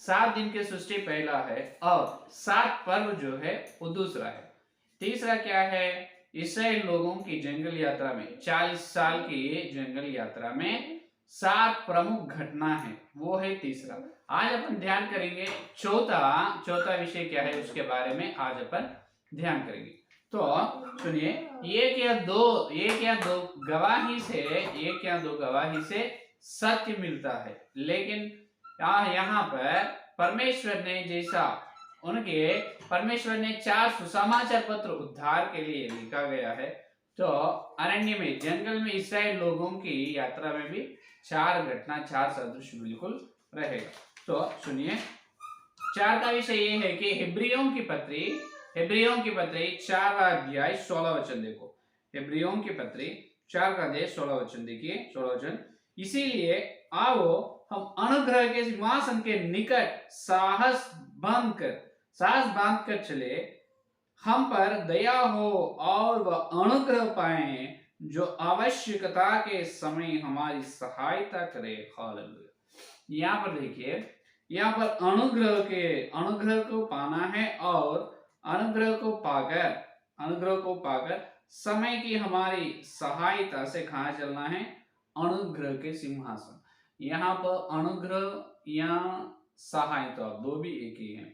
7 दिन की सृष्टि पहला है और 7 पर्व जो है वो दूसरा है। तीसरा क्या है? इसराइल लोगों की जंगल यात्रा में 40 साल की जंगल यात्रा में 7 प्रमुख घटना है, वो है तीसरा। आज अपन ध्यान करेंगे चौथा विषय क्या है उसके बारे में आज अपन ध्यान करेंगे। तो सुनिए, एक या दो गवाही से सत्य मिलता है, लेकिन यहाँ पर परमेश्वर ने 4 सुसमाचार पत्र उद्धार के लिए लिखा गया है। तो अरण्य में, जंगल में इस्राएल लोगों की यात्रा में भी 4 घटना, 4 सदृश बिल्कुल रहेगा। तो सुनिए, 4 का विषय ये है कि हिब्रियों की पत्री 4 अध्याय 16 वचन देखो। हिब्रियों की पत्री 4 का अध्याय 16 वचन देखिए, 16 वचन। इसीलिए आओ हम अनुग्रह के सिंहासन के निकट साहस बांध कर चले, हम पर दया हो और वह अनुग्रह पाए जो आवश्यकता के समय हमारी सहायता करे। हालेलुया। यहाँ पर देखिए, यहाँ पर अनुग्रह को पाना है और अनुग्रह को पाकर समय की हमारी सहायता से कहाँ चलना है? अनुग्रह के सिंहासन। यहाँ पर अनुग्रह या सहायता दो भी एक ही है।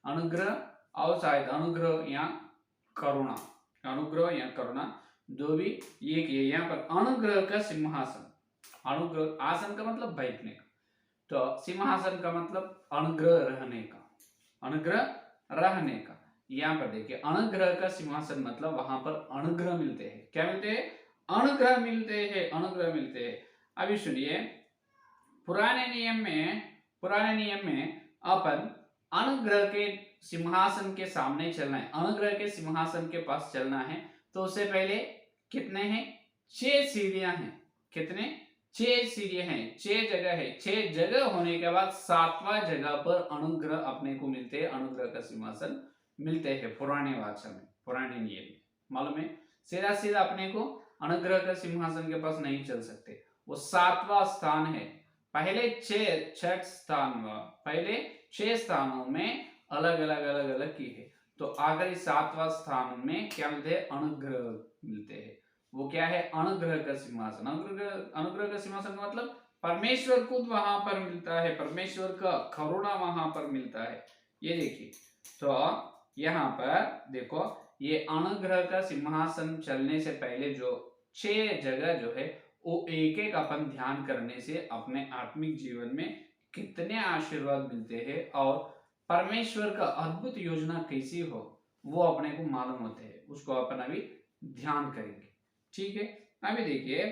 अनुग्रह और सहायता, अनुग्रह या करुणा दो भी एक ही है। यहाँ पर अनुग्रह का सिंहासन, अनुग्रह आसन का मतलब बैठने का, तो सिंहासन का मतलब अनुग्रह रहने का। यहाँ पर देखिए, अनुग्रह का सिंहासन मतलब वहां पर अनुग्रह मिलते हैं। क्या मिलते हैं? अनुग्रह मिलते हैं। अभी सुनिए, पुराने नियम में अपन अनुग्रह के सिंहासन के सामने चलना है, अनुग्रह के सिंहासन के पास चलना है, तो उससे पहले कितने हैं? 6 सीढ़ियां हैं। कितने? 6 सीढ़ियां हैं, 6 जगह है। 6 जगह होने के बाद 7वां जगह पर अनुग्रह अपने को मिलते हैं, अनुग्रह का सिंहासन मिलते हैं। पुराने नियम में मालूम है, सीधा अपने को अनुग्रह का सिंहासन के पास नहीं चल सकते। वो 7वां स्थान है। पहले 6 स्थानों में अलग की है, तो आखिरी 7वां स्थान में क्या मिलते हैं? अनुग्रह मिलते हैं। वो क्या है? अनुग्रह का सिंहासन। अनुग्रह का सिंहासन का मतलब परमेश्वर खुद वहां पर मिलता है, परमेश्वर का करुणा वहां पर मिलता है। ये देखिए, तो यहाँ पर देखो, ये अनुग्रह का सिंहासन चलने से पहले जो 6 जगह जो है वो एक अपन ध्यान करने से अपने आत्मिक जीवन में कितने आशीर्वाद मिलते हैं और परमेश्वर का अद्भुत योजना कैसी हो वो अपने को मालूम होते हैं। उसको अपन अभी ध्यान करेंगे, ठीक है। अभी देखिए,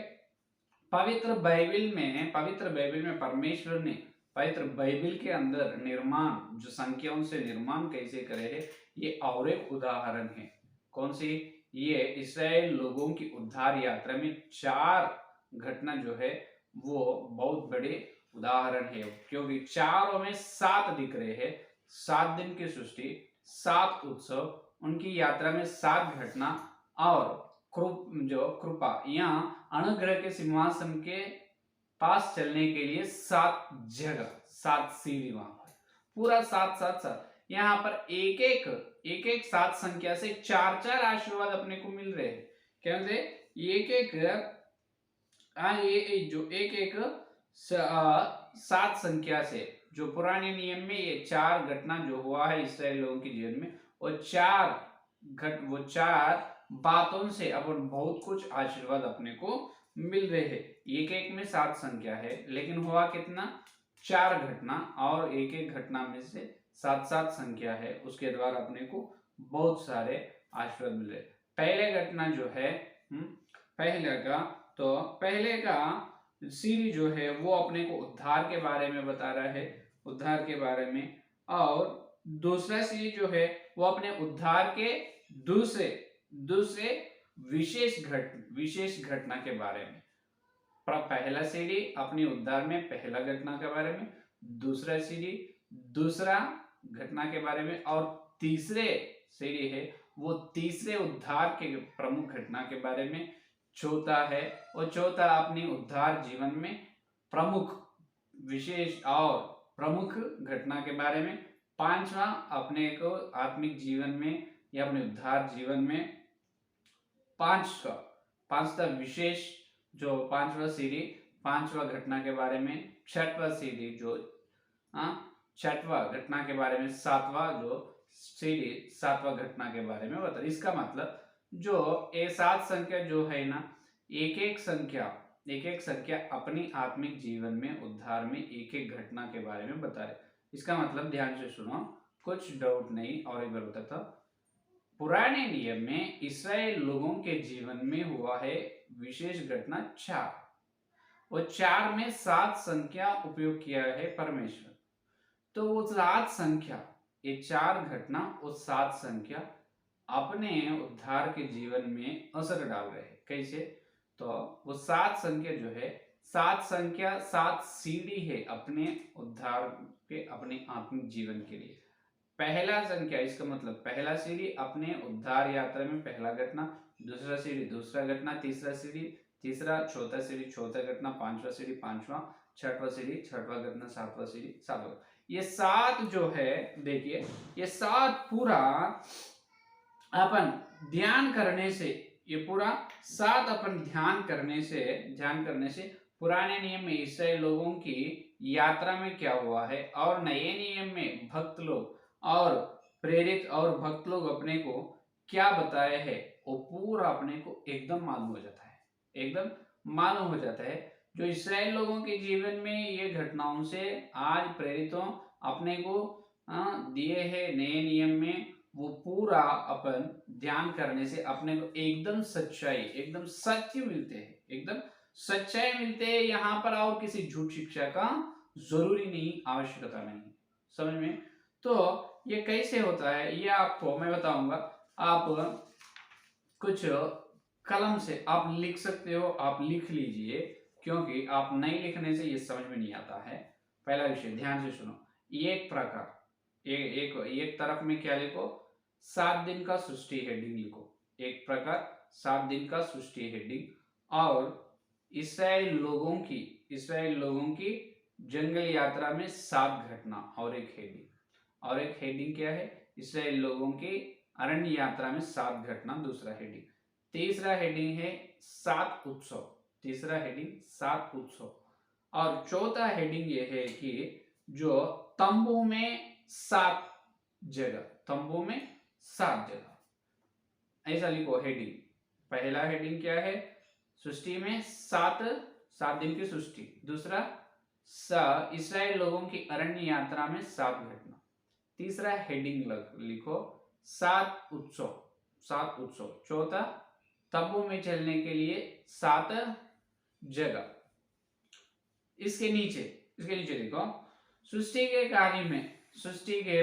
पवित्र बाइबल में परमेश्वर ने पवित्र बाइबल के अंदर निर्माण, जो संख्याओं से निर्माण कैसे करे है, ये और एक उदाहरण है। कौन सी? ये इस्राएल लोगों की उद्धार यात्रा में 4 घटना जो है वो बहुत बड़े उदाहरण है, क्योंकि चारों में 7 दिख रहे हैं। 7 दिन की सृष्टि, 7 उत्सव, उनकी यात्रा में 7 घटना और कृपा या अनुग्रह के सिंहासन के पास चलने के लिए 7 जगह, 7 सीढ़ी, वहां पर पूरा 7 यहाँ पर एक 7 संख्या से 4 आशीर्वाद अपने को मिल रहे हैं। क्या बोलते? एक 7 संख्या से, जो पुराने नियम में ये 4 घटना जो हुआ है इसराइल लोगों के जीवन में, वो 4 बातों से अपन बहुत कुछ आशीर्वाद अपने को मिल रहे हैं। एक में 7 संख्या है, लेकिन हुआ कितना? 4 घटना, और एक घटना में से 7 संख्या है, उसके द्वारा अपने को बहुत सारे आशीर्वाद मिल रहे। पहले घटना जो है, पहले का सीढ़ी जो है वो अपने को उद्धार के बारे में बता रहा है, उद्धार के बारे में। और दूसरा सीढ़ी जो है वो अपने उद्धार के दूसरे विशेष घटना के बारे में। पहला सीढ़ी अपने उद्धार में पहला घटना के बारे में, दूसरा सीढ़ी दूसरा घटना के बारे में, और तीसरे सीढ़ी है वो तीसरे उद्धार के प्रमुख घटना के बारे में। चौथा है, और चौथा अपने उद्धार जीवन में प्रमुख, विशेष और प्रमुख घटना के बारे में, पांचवा अपने को आत्मिक जीवन में या अपने उद्धार जीवन में, पांचवा विशेष जो पांचवा सीढ़ी, पांचवा घटना के बारे में, छठवा सीढ़ी जो छठवा घटना के बारे में, सातवां जो सीढ़ी सातवां घटना के बारे में बता। इसका मतलब जो ये 7 संख्या जो है ना, एक एक संख्या अपनी आत्मिक जीवन में उद्धार में एक एक घटना के बारे में बता रहे। इसका मतलब ध्यान से सुनो, कुछ डाउट नहीं। और एक बार बताता, पुराने नियम में इस्राएल लोगों के जीवन में हुआ है विशेष घटना 4, और 4 में 7 संख्या उपयोग किया है परमेश्वर। तो वो 7 संख्या, ये 4 घटना और 7 संख्या अपने उद्धार के जीवन में असर डाल रहे हैं। कैसे? तो वो 7 संख्या जो है, 7 संख्या 7 सीढ़ी है अपने उद्धार के, अपने आत्मिक जीवन के लिए। पहला संख्या, इसका मतलब पहला सीढ़ी अपने उद्धार यात्रा में पहला घटना, दूसरा सीढ़ी दूसरा घटना, तीसरा सीढ़ी तीसरा, चौथा सीढ़ी चौथा घटना, पांचवा सीढ़ी पांचवा, छठवा सीढ़ी छठवा घटना, सातवां सीढ़ी सातवां। ये 7 जो है, देखिए ये 7 पूरा अपन ध्यान करने से, ये पूरा 7 अपन ध्यान करने से पुराने नियम में इस्राएल लोगों की यात्रा में क्या हुआ है, और नए नियम में भक्त लोग और प्रेरित और भक्त लोग अपने को क्या बताए हैं, वो पूरा अपने को एकदम मालूम हो जाता है, एकदम मालूम हो जाता है। जो इस्राएल लोगों के जीवन में ये घटनाओं से आज प्रेरितों अपने को दिए हैं नए नियम में, वो पूरा अपन ध्यान करने से अपने को एकदम सच्चाई, एकदम सत्य मिलते हैं, एकदम सच्चाई मिलते हैं यहाँ पर। और किसी झूठ शिक्षा का जरूरी नहीं, आवश्यकता नहीं, समझ में? तो ये कैसे होता है ये आपको मैं बताऊंगा। आप कुछ कलम से आप लिख सकते हो, आप लिख लीजिए, क्योंकि आप नहीं लिखने से ये समझ में नहीं आता है। पहला विषय ध्यान से सुनो, एक प्रकार, एक तरफ में क्या लिखो, 7 दिन का सृष्टि हेडिंग लिखो, एक प्रकार 7 दिन का सृष्टि हेडिंग। और इस्राएल लोगों की जंगल यात्रा में 7 घटना, और एक हेडिंग क्या है, इस्राएल लोगों की अरण्य यात्रा में 7 घटना, दूसरा हेडिंग। तीसरा हेडिंग है 7 उत्सव, तीसरा हेडिंग 7 उत्सव। और चौथा हेडिंग ये है कि जो तंबू में 7 जगह, तंबू में 7 जगह, ऐसा लिखो हेडिंग। पहला हेडिंग क्या है, सृष्टि में 7 दिन की सृष्टि। दूसरा इस्राएल लोगों की अरण्य यात्रा में 7 घटना। तीसरा हेडिंग लिखो 7 उत्सव। चौथा तंबू में चलने के लिए 7 जगह। इसके नीचे देखो, सृष्टि के कार्य में,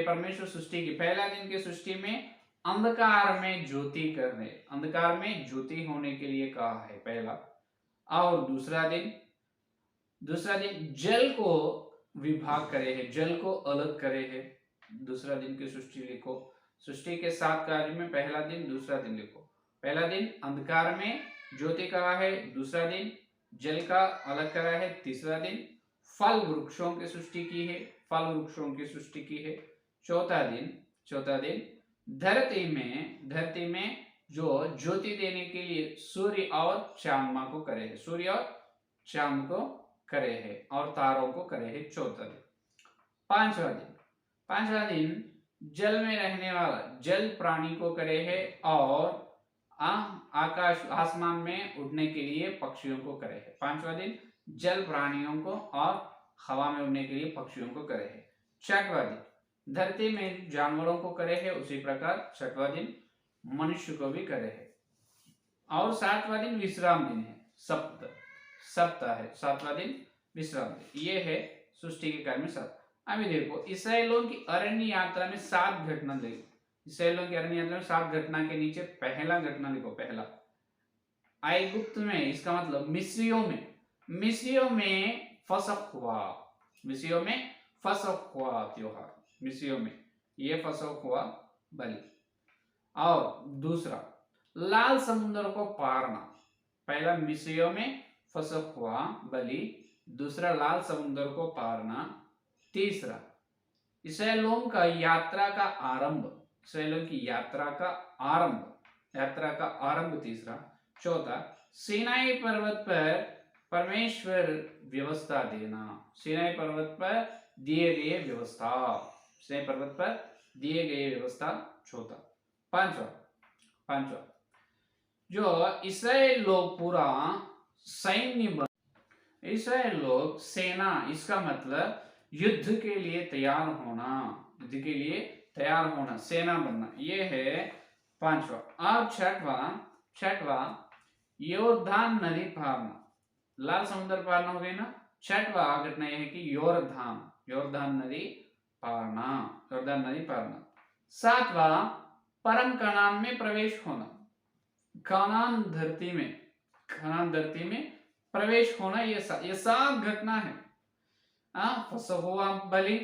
परमेश्वर सृष्टि की पहला दिन के सृष्टि में अंधकार में ज्योति होने के लिए कहा है, पहला। और दूसरा दिन जल को विभाग करे है, जल को अलग करे है। दूसरा दिन की सृष्टि लिखो, सृष्टि के 7 कार्य में पहला दिन दूसरा दिन लिखो। पहला दिन अंधकार में ज्योति कहा है, दूसरा दिन जल का अलग करा है, तीसरा दिन फल वृक्षों की सृष्टि की है, चौथा दिन धरती में जो ज्योति देने के लिए सूर्य और चांद को करे है, और तारों को करे है, चौथा दिन। पांचवा दिन जल में रहने वाला जल प्राणी को करे है, और आसमान में उड़ने के लिए पक्षियों को करे है। पांचवा दिन जल प्राणियों को और हवा में उड़ने के लिए पक्षियों को करे है। छठवां दिन धरती में जानवरों को करे है, उसी प्रकार छठवां दिन मनुष्य को भी करे है। और 7वां दिन विश्राम दिन है, सप्ताह है, 7वां दिन विश्राम दिन। ये है सृष्टि के कार्य में 7। अभी देखो इस्राएलियों की अरण्य यात्रा में 7 घटना देखो, इस्राएलियों की अरण्य यात्रा में 7 घटना के नीचे पहला घटना लिखो, पहला ऐगुप्त में, इसका मतलब मिस्रियों में फसह हुआ त्योहार, मिस्रियों में ये फसह हुआ बलि। और दूसरा लाल समुद्र को पारना, पहला मिस्रियों में फसह हुआ बलि, दूसरा लाल समुद्र को पारना, तीसरा, इसराइलियों का यात्रा का आरंभ, इसराइलियों की यात्रा का आरंभ तीसरा। चौथा, सीनाई पर्वत पर परमेश्वर व्यवस्था देना, सीनाई पर्वत पर दिए गए व्यवस्था, सीनाई पर्वत पर दिए गए व्यवस्था। चौथा। पांचवा, जो इसराइल लोग पूरा सैन्य, इसराइल लोग सेना, इसका मतलब युद्ध के लिए तैयार होना, युद्ध के लिए तैयार होना, सेना बनना, ये है पांचवा। अब छठवा योरधान नदी पारना, लाल समुद्र पारना हो गई ना। छठवा घटना यह है कि योरधान नदी पारना। सातवा, परम कनान में प्रवेश होना, कनान धरती में प्रवेश होना, ये सात घटना है। फसहुआ बलि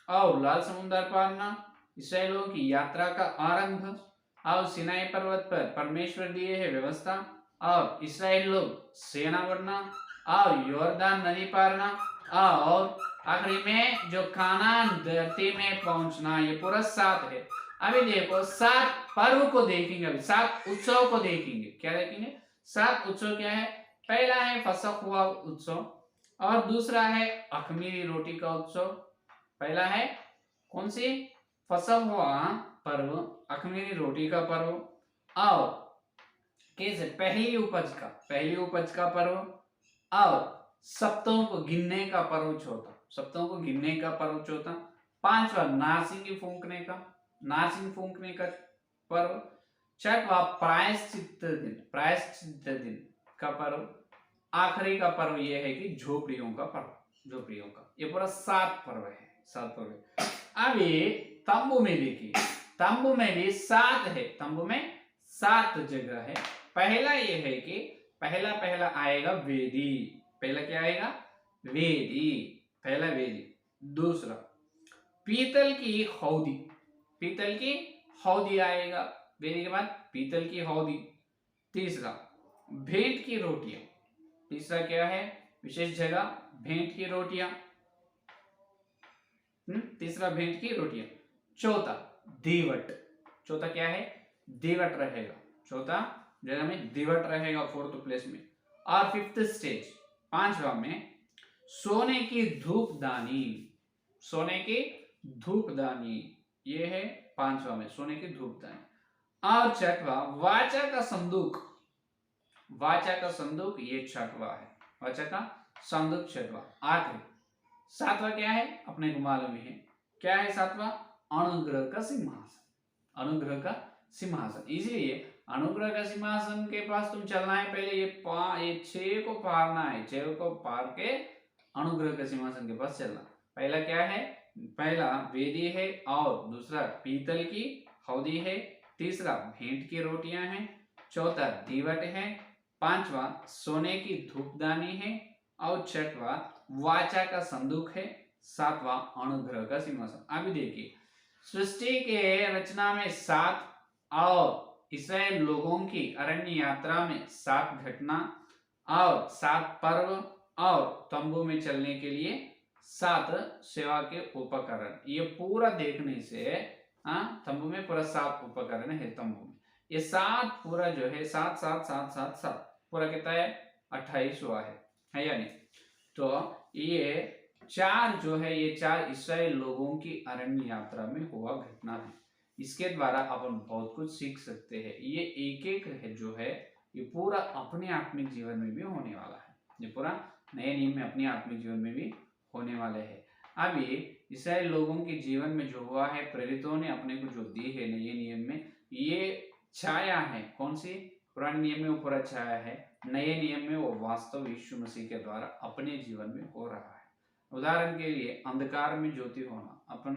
और लाल समुद्र पारना, इसराइलियों की यात्रा का आरंभ, और सिनाई पर्वत पर परमेश्वर दिए है व्यवस्था, और इसराइल लोग सेना बनना, और योरदान नदी पारना, और आखिरी में जो कानान धरती में पहुंचना, ये पूरा सात है। अभी देखो सात पर्व को देखेंगे, अभी सात उत्सव को देखेंगे। क्या देखेंगे? सात उत्सव क्या है? पहला है फसह हुआ उत्सव, और दूसरा है अखमीरी रोटी का उत्सव। पहला है कौन सी? फसह हुआ पर्व, अखमीरी रोटी का पर्व, और कैसे पहली उपज का पर्व, और सप्तों को गिनने का पर्व चौथा। पांचवा नारसिंगी फूंकने का पर्व। छठवा प्रायश्चित दिन का पर्व। आखिरी का पर्व यह है कि झोपड़ियों का। ये पूरा सात पर्व है। अभी तंबू में देखिए, तंबू में भी सात है, तंबू में सात जगह है। पहला यह है कि पहला आएगा वेदी, पहला क्या आएगा? वेदी। दूसरा पीतल की हौदी आएगा, वेदी के बाद पीतल की हौदी। तीसरा भेंट की रोटियां, तीसरा क्या है? विशेष जगह भेंट की रोटियां। तीसरा भेंट की रोटियां। चौथा दीवट, चौथा क्या है? दीवट रहेगा, चौथा जगह में दीवट रहेगा, फोर्थ प्लेस में। और फिफ्थ स्टेज, पांचवा में सोने की धूपदानी, ये है पांचवा में सोने की धूपदानी। और छठवा वाचा का संदूक, ये छठवा है, वाचा का संदूक छठवा। आखिरी सातवा क्या है? अपने को मालूम है क्या है सातवा? अनुग्रह का सिंहासन। इसलिए अनुग्रह का सिंहासन के पास तुम चलना है, पहले ये 6 को पारना है, 6 को पार के अनुग्रह का सिंहासन के पास चलना। पहला क्या है? पहला वेदी है, और दूसरा पीतल की हौदी है, तीसरा भेंट की रोटियां हैं, चौथा दीवट है, पांचवा सोने की धूपदानी है, और छठवा वाचा का संदूक है, सातवां अनुग्रह का सिंहासन। अभी देखिए सृष्टि के रचना में 7, और इसराइल लोगों की अरण्य यात्रा में 7 घटना, और 7 पर्व, और तंबू में चलने के लिए 7 सेवा के उपकरण। ये पूरा देखने से तंबू में पूरा 7 उपकरण है। तंबू में ये 7 पूरा जो है 7 पूरा कितना है? 28 हुआ है या नहीं? तो ये 4 जो है, ये 4 इसराइल लोगों की अरण्य यात्रा में हुआ घटना है। इसके द्वारा अपन बहुत कुछ सीख सकते हैं। ये एक है जो है, ये पूरा अपने आत्मिक जीवन में भी होने वाला है, ये पूरा नए नियम में अपने आत्मिक जीवन में भी होने वाले हैं। अभी इसराइल लोगों के जीवन में जो हुआ है, प्रेरितों ने अपने को जो दी है नए नियम में, ये छाया है। कौन सी? पुराने नियम में वो पूरा छाया है, नए नियम में वो वास्तव यीशु मसीह के द्वारा अपने जीवन में हो रहा है। उदाहरण के लिए अंधकार में ज्योति होना, अपन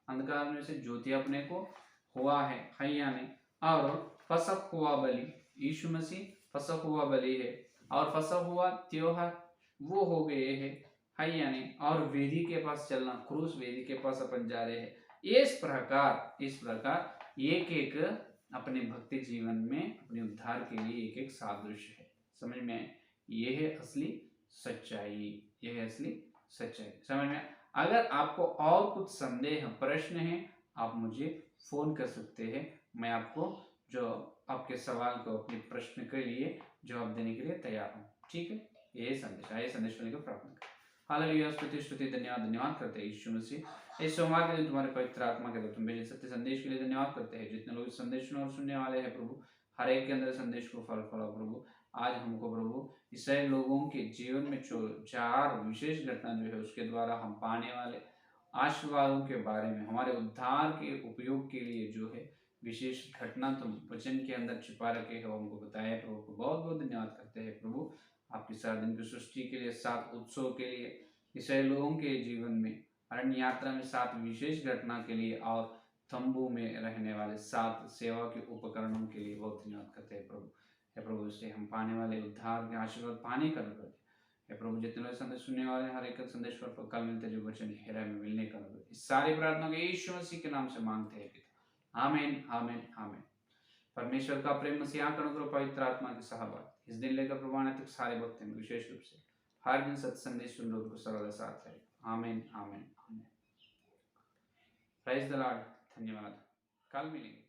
अंधकार में से ज्योति अपने को हुआ है या नहीं? और फसह हुआ बलि, यीशु मसीह फसह हुआ बलि है, और फसह हुआ त्योहार वो हो गए है या नहीं? और वेदी के पास चलना, क्रूस वेदी के पास अपन जा रहे हैं। इस प्रकार एक अपने भक्ति जीवन में अपने उद्धार के लिए एक सादृश्य है। समझ में? यह है असली सच्चाई, यह है असली सच्चाई। समझ में? अगर आपको और कुछ संदेह प्रश्न है, आप मुझे फोन कर सकते हैं। मैं आपको जो आपके सवाल को, अपने प्रश्न के लिए जवाब देने के लिए तैयार हूँ। ठीक है, यही संदेश। आइए संदेश को प्रार्थना करें। हालेलुया, स्तुति स्तुति धन्यवाद धन्यवाद करते हैं यीशु मसीह। इस सोमवार के दिन तुम्हारे पवित्र आत्मा के द्वारा तुम भेजे सत्य संदेश के लिए धन्यवाद करते हैं। जितने लोग इस संदेश और सुनने वाले हैं प्रभु, हर एक के अंदर संदेश को फल फलाओ प्रभु। आज हमको प्रभु ईसाई लोगों के जीवन में जो 4 विशेष घटना जो है उसके द्वारा हम पाने वाले आशीर्वादों के बारे में, हमारे उद्धार के उपयोग के लिए जो है विशेष घटना तुम वचन के अंदर छिपा रखे हो, हमको बताया प्रभु को बहुत बहुत धन्यवाद करते हैं प्रभु। आपकी 7 दिन की सृष्टि के लिए, 7 उत्सव के लिए, ईसाई लोगों के जीवन में अरण्य यात्रा में 7 विशेष घटना के लिए, और तंबू में रहने वाले 7 सेवा के उपकरणों के लिए बहुत धन्यवाद करते हैं प्रभु। हे प्रभु, इससे हम पाने वाले उद्धार के आशीर्वाद पाने का अनुग्रह दे। हे प्रभु, जितने लोग संदेश सुनने वाले हर एक संदेश पर कल मिलते जो वचन हेरा में मिलने का अनुग्रह, इस सारी प्रार्थना को यीशु मसीह के नाम से मांगते हैं पिता। आमीन आमीन आमीन। परमेश्वर का प्रेम, मसीहा का अनुग्रह, पवित्र आत्मा की सहभागिता इस दिन लेकर प्रमाण तक सारे भक्तों में विशेष रूप से हर दिन सत्य संदेश सुन को सर्वदा साथ है। आमीन आमीन आमीन। Praise the Lord. धन्यवाद। कल मिलेंगे।